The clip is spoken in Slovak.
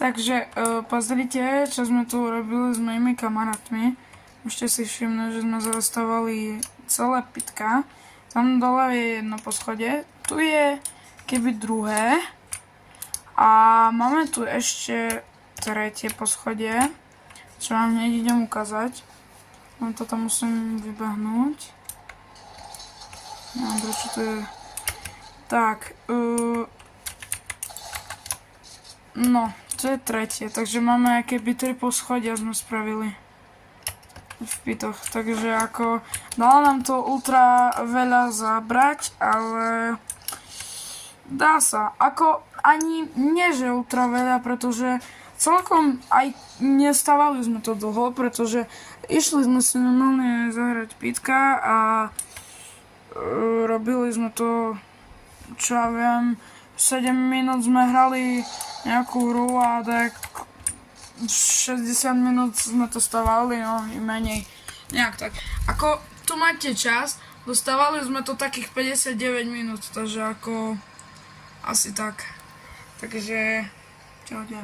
Takže pozrite, čo sme tu robili s mojimi kamarátmi. Môžete si všimnúť, že sme zastavali celé pytka. Tam dole je jedno poschodie, tu je keby druhé. A máme tu ešte tretie poschodie, čo vám hneď idem ukázať. No toto musím vybehnúť. Neviem, prečo to je. Tak, no, to je tretie, takže máme keby 3 poschodia sme spravili v pytoch, takže ako dalo nám to ultra veľa zabrať, ale dá sa, ako ani nie že ultra veľa, pretože celkom aj nestávali sme to dlho, pretože išli sme si normálne zahrať pytka a robili sme to, čo ja viem, 7 minút sme hrali nejakú hru a tak 60 minút sme to stávali, no i menej, nejak tak. Ako tu máte čas, dostávali sme to takých 59 minút, takže ako asi tak. Takže čaute.